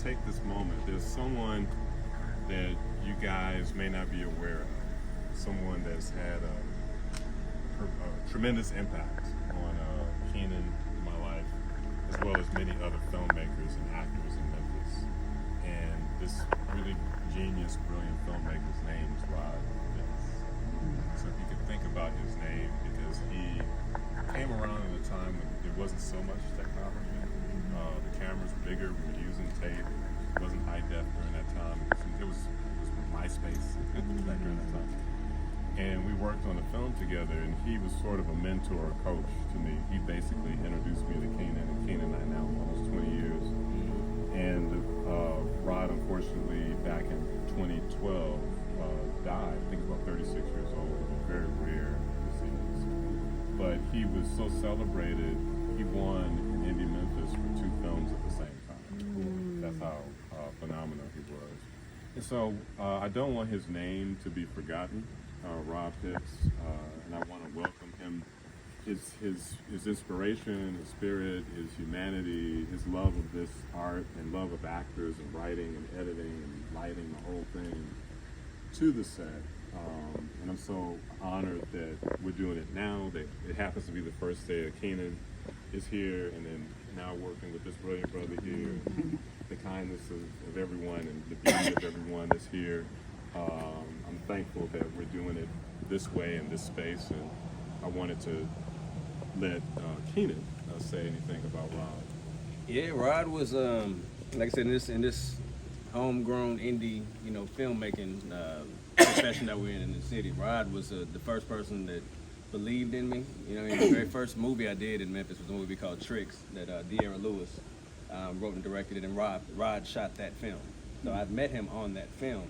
take this moment. There's someone that you guys may not be aware of, someone that's had a tremendous impact on Keenan in my life, as well as many other filmmakers and actors in Memphis. And this really genius, brilliant filmmaker's name is Rod Pitts. So if you could think about his name, because he came around at a time when there wasn't so much technology. The cameras were bigger, we were using tape. It wasn't high def during that time. It was MySpace back during that time. And we worked on a film together, and he was sort of a mentor, coach to me. He basically introduced me to Keenan, and Keenan and I now almost 20 years. And Rod, unfortunately, back in 2012, died. I think about 36 years old. It was a very rare disease. But he was so celebrated. He won in Indie Memphis for 2 films at the same time. That's how phenomenal he was. And so I don't want his name to be forgotten, Rod Pitts, and I want to welcome him. His inspiration, his spirit, his humanity, his love of this art and love of actors and writing and editing and lighting, the whole thing, to the set. And I'm so honored that we're doing it now, that it happens to be the first day that Keenan is here, and then now working with this brilliant brother here, the kindness of everyone and the beauty of everyone that's here. I'm thankful that we're doing it this way in this space, and I wanted to let Keenan say anything about Rod. Yeah, Rod was like I said, in this homegrown indie, filmmaking profession that we're in the city. Rod was the first person that believed in me. The very first movie I did in Memphis was a movie called Tricks that De'Ara Lewis wrote and directed it, and Rod shot that film. So I met him on that film,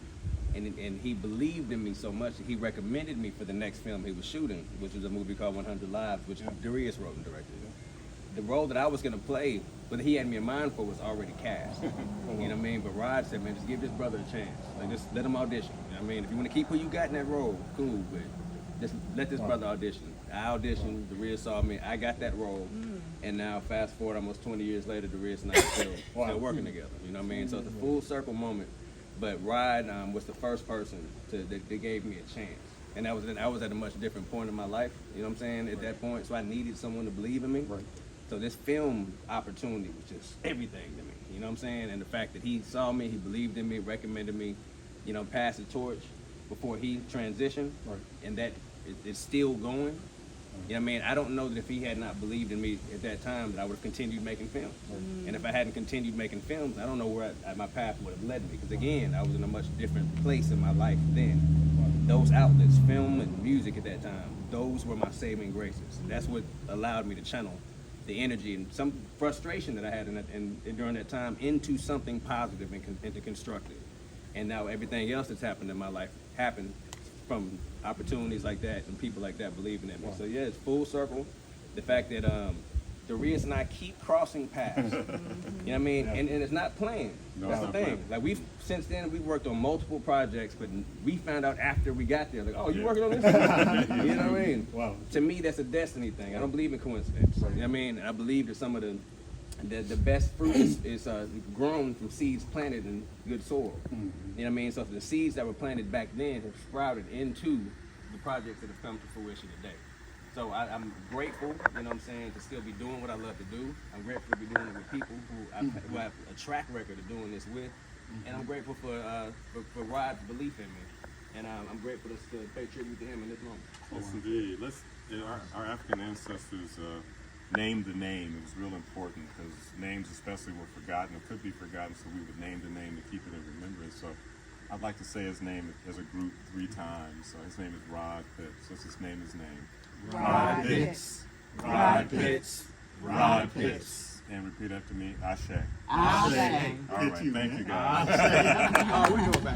and he believed in me so much that he recommended me for the next film he was shooting, which was a movie called 100 Lives, which Darius wrote and directed. The role that I was gonna play, but he had me in mind for, was already cast. You know what I mean? But Rod said, man, just give this brother a chance. Like, just let him audition. You know what I mean? If you want to keep who you got in that role, cool, but just let this brother audition. I auditioned, Darius saw me, I got that role, and now fast forward almost 20 years later, Darius and I are still working together. You know what I mean? So it's a full circle moment. But Rod was the first person that gave me a chance. And I was at a much different point in my life, you know what I'm saying, at that point, so I needed someone to believe in me. Right. So this film opportunity was just everything to me, you know what I'm saying? And the fact that he saw me, he believed in me, recommended me, passed the torch before he transitioned, and that it's still going. You know what I mean? I don't know that if he had not believed in me at that time that I would have continued making films. And if I hadn't continued making films, I don't know where my path would have led me. Because again, I was in a much different place in my life then. Those outlets, film and music at that time, those were my saving graces. That's what allowed me to channel the energy and some frustration that I had during that time into something positive and into constructive. And now everything else that's happened in my life happened from opportunities like that and people like that believing in me. So yeah, it's full circle. The fact that Darius and I keep crossing paths. You know what I mean? And it's not planned. No, that's the thing. Like since then we've worked on multiple projects, but we found out after we got there, like, oh, you working on this? You know what I mean? Wow. To me, that's a destiny thing. I don't believe in coincidence. You know what I mean? And I believe that some of the best fruit is grown from seeds planted in good soil. You know what I mean? So the seeds that were planted back then have sprouted into the projects that have come to fruition today. So I'm grateful, you know what I'm saying, to still be doing what I love to do. I'm grateful to be doing it with people who have a track record of doing this with. And I'm grateful for Rod's belief in me. And I'm grateful to pay tribute to him in this moment. Yes, indeed. Our African ancestors named the name. It was real important because names especially were forgotten or could be forgotten, so we would name the name to keep it in remembrance. So I'd like to say his name as a group 3 times. So his name is Rod Pitts. What's his name? Rod Pitts. Rod Pitts. Rod Pitts. And repeat after me. Ashe. Ashe. All right. Thank you, guys. Oh, we go back.